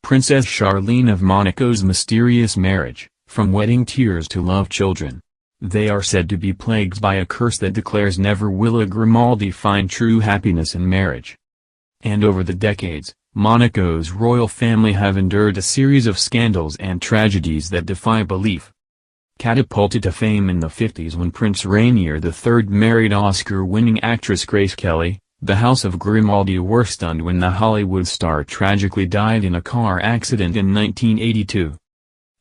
Princess Charlene of Monaco's mysterious marriage, from wedding tears to love children. They are said to be plagued by a curse that declares never will a Grimaldi find true happiness in marriage. And over the decades, Monaco's royal family have endured a series of scandals and tragedies that defy belief. Catapulted to fame in the 50s when Prince Rainier III married Oscar-winning actress Grace Kelly, the House of Grimaldi were stunned when the Hollywood star tragically died in a car accident in 1982.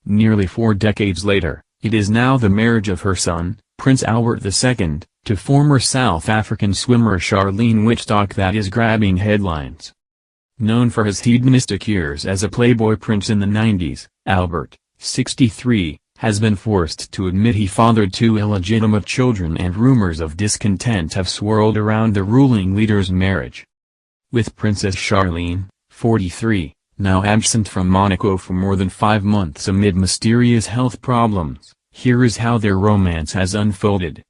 Nearly 4 decades later, it is now the marriage of her son, Prince Albert II, to former South African swimmer Charlene Wittstock that is grabbing headlines. Known for his hedonistic years as a Playboy prince in the 90s, Albert, 63, has been forced to admit he fathered 2 illegitimate children, and rumors of discontent have swirled around the ruling leader's marriage. With Princess Charlene, 43, now absent from Monaco for more than 5 months amid mysterious health problems, here is how their romance has unfolded.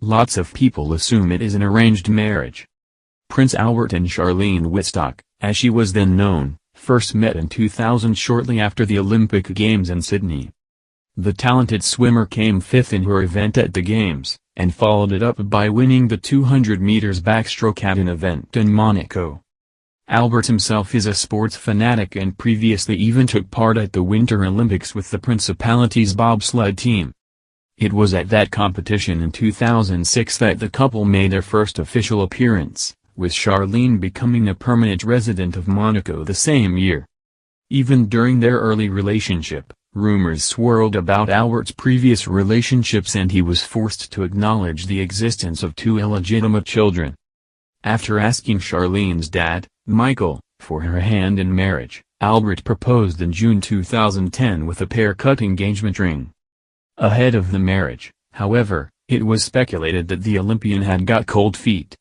Lots of people assume it is an arranged marriage. Prince Albert and Charlene Wittstock, as she was then known, first met in 2000 shortly after the Olympic Games in Sydney. The talented swimmer came 5th in her event at the Games, and followed it up by winning the 200 meters backstroke at an event in Monaco. Albert himself is a sports fanatic and previously even took part at the Winter Olympics with the Principality's bobsled team. It was at that competition in 2006 that the couple made their first official appearance, with Charlene becoming a permanent resident of Monaco the same year. Even during their early relationship, rumors swirled about Albert's previous relationships, and he was forced to acknowledge the existence of 2 illegitimate children. After asking Charlene's dad, Michael, for her hand in marriage, Albert proposed in June 2010 with a pair-cut engagement ring. Ahead of the marriage, however, it was speculated that the Olympian had got cold feet.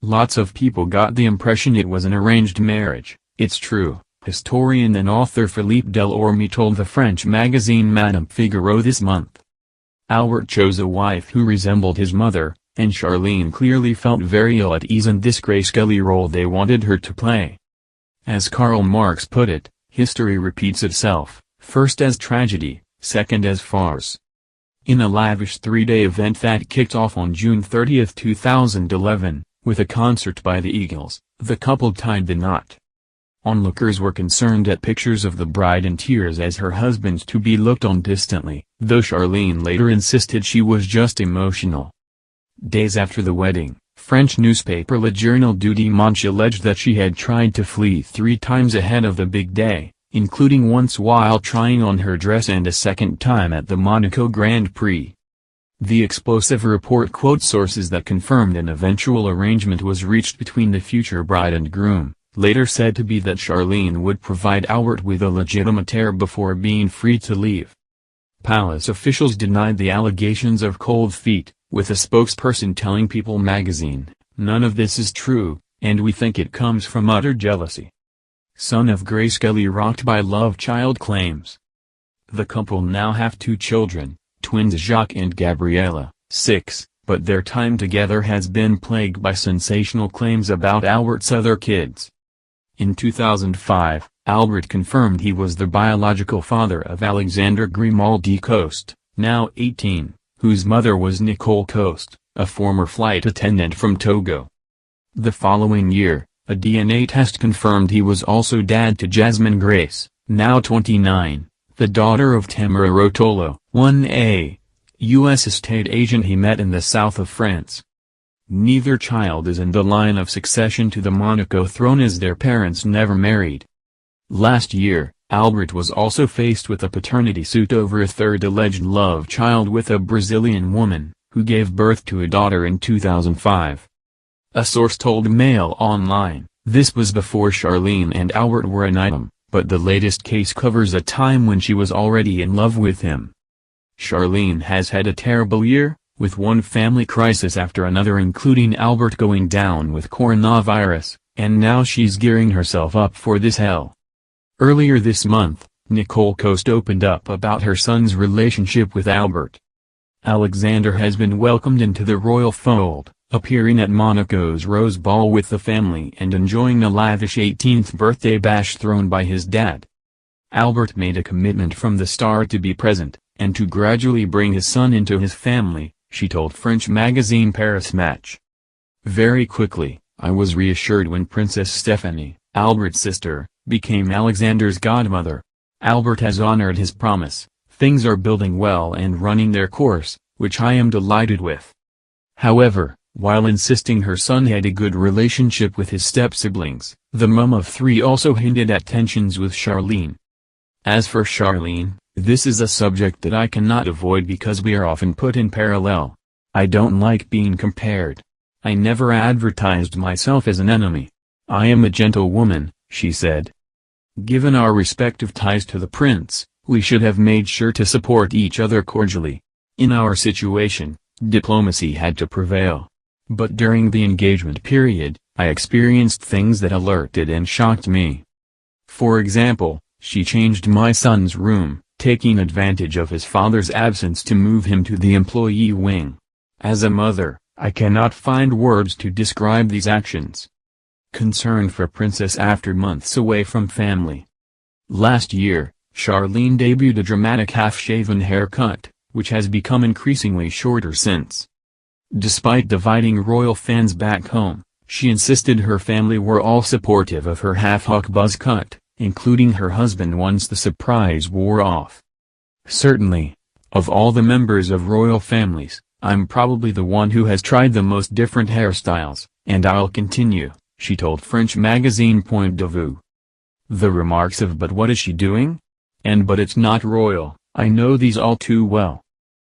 Lots of people got the impression it was an arranged marriage. It's true, historian and author Philippe Delorme told the French magazine Madame Figaro this month. Albert chose a wife who resembled his mother, and Charlene clearly felt very ill at ease in this Grace Kelly role they wanted her to play. As Karl Marx put it, history repeats itself, first as tragedy, second as farce. In a lavish 3-day event that kicked off on June 30, 2011, with a concert by the Eagles, the couple tied the knot. Onlookers were concerned at pictures of the bride in tears as her husband-to-be looked on distantly, though Charlene later insisted she was just emotional. Days after the wedding, French newspaper Le Journal du Dimanche alleged that she had tried to flee 3 times ahead of the big day, including once while trying on her dress and a second time at the Monaco Grand Prix. The explosive report quotes sources that confirmed an eventual arrangement was reached between the future bride and groom, later said to be that Charlene would provide Albert with a legitimate heir before being free to leave. Palace officials denied the allegations of cold feet, with a spokesperson telling People magazine, "None of this is true, and we think it comes from utter jealousy." Son of Grace Kelly rocked by love child claims. The couple now have 2 children, twins Jacques and Gabriella, 6, but their time together has been plagued by sensational claims about Albert's other kids. In 2005, Albert confirmed he was the biological father of Alexander Grimaldi Coste, now 18, whose mother was Nicole Coste, a former flight attendant from Togo. The following year, a DNA test confirmed he was also dad to Jasmine Grace, now 29, the daughter of Tamara Rotolo, 1A, U.S. estate agent he met in the south of France. Neither child is in the line of succession to the Monaco throne as their parents never married. Last year, Albert was also faced with a paternity suit over a 3rd alleged love child with a Brazilian woman, who gave birth to a daughter in 2005. A source told Mail Online, this was before Charlene and Albert were an item, but the latest case covers a time when she was already in love with him. Charlene has had a terrible year, with one family crisis after another, including Albert going down with coronavirus, and now she's gearing herself up for this hell. Earlier this month, Nicole Coste opened up about her son's relationship with Albert. Alexander has been welcomed into the royal fold, appearing at Monaco's Rose Ball with the family and enjoying a lavish 18th birthday bash thrown by his dad. Albert made a commitment from the start to be present, and to gradually bring his son into his family, she told French magazine Paris Match. Very quickly, I was reassured when Princess Stephanie, Albert's sister, became Alexander's godmother. Albert has honored his promise, things are building well and running their course, which I am delighted with. However, while insisting her son had a good relationship with his step-siblings, the mum of three also hinted at tensions with Charlene. As for Charlene, this is a subject that I cannot avoid because we are often put in parallel. I don't like being compared. I never advertised myself as an enemy. I am a gentle woman, she said. Given our respective ties to the prince, we should have made sure to support each other cordially. In our situation, diplomacy had to prevail. But during the engagement period, I experienced things that alerted and shocked me. For example, she changed my son's room, taking advantage of his father's absence to move him to the employee wing. As a mother, I cannot find words to describe these actions. Concerned for Princess after months away from family. Last year, Charlene debuted a dramatic half-shaven haircut, which has become increasingly shorter since. Despite dividing royal fans back home, she insisted her family were all supportive of her half-hawk buzz cut, including her husband once the surprise wore off. Certainly, of all the members of royal families, I'm probably the one who has tried the most different hairstyles, and I'll continue, she told French magazine Point de Vue. The remarks of "but what is she doing?" and "but it's not royal," I know these all too well.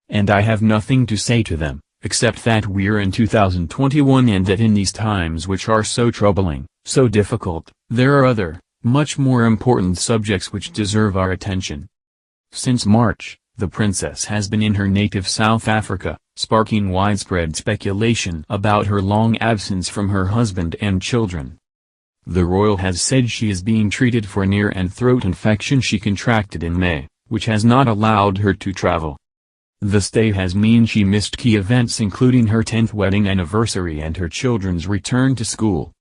And I have nothing to say to them, except that we're in 2021 and that in these times which are so troubling, so difficult, there are other, much more important subjects which deserve our attention. Since March, the princess has been in her native South Africa, sparking widespread speculation about her long absence from her husband and children. The royal has said she is being treated for an ear and throat infection she contracted in May, which has not allowed her to travel. The stay has meant she missed key events including her 10th wedding anniversary and her children's return to school.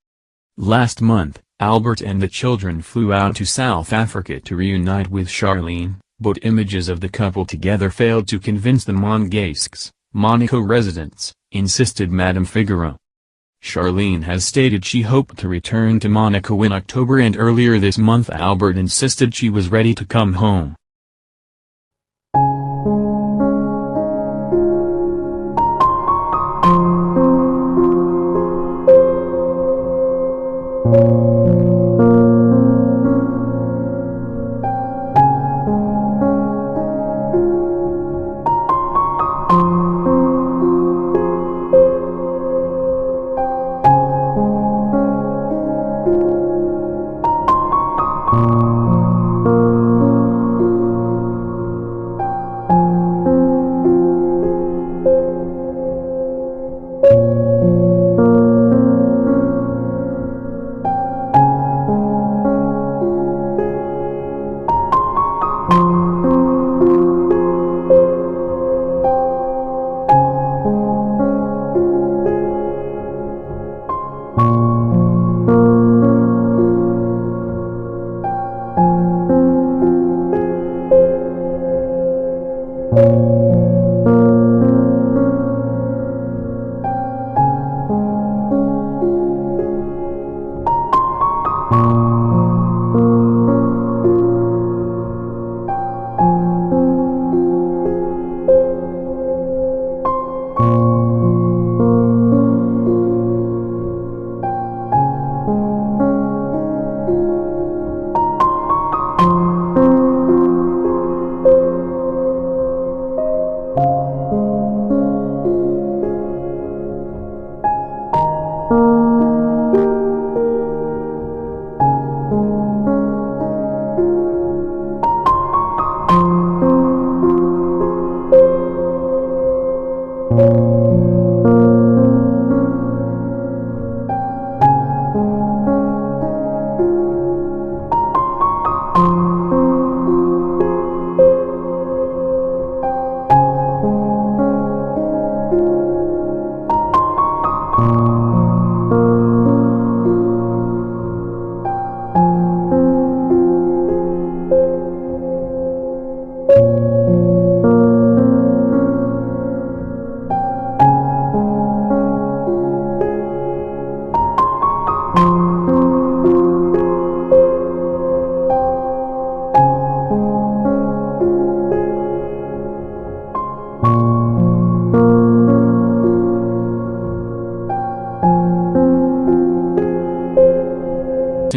Last month, Albert and the children flew out to South Africa to reunite with Charlene, but images of the couple together failed to convince the Monegasques, Monaco residents, insisted Madame Figaro. Charlene has stated she hoped to return to Monaco in October, and earlier this month Albert insisted she was ready to come home.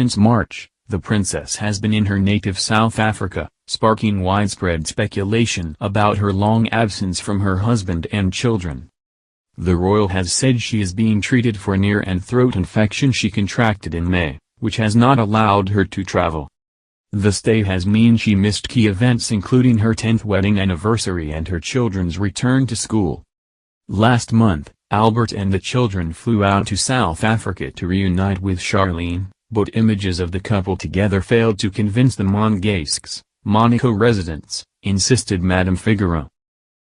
Since March, the princess has been in her native South Africa, sparking widespread speculation about her long absence from her husband and children. The royal has said she is being treated for an ear and throat infection she contracted in May, which has not allowed her to travel. The stay has meant she missed key events including her 10th wedding anniversary and her children's return to school. Last month, Albert and the children flew out to South Africa to reunite with Charlene, but images of the couple together failed to convince the Monegasques, Monaco residents, insisted Madame Figaro.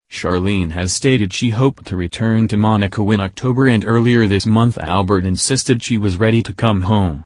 Charlene has stated she hoped to return to Monaco in October, and earlier this month Albert insisted she was ready to come home.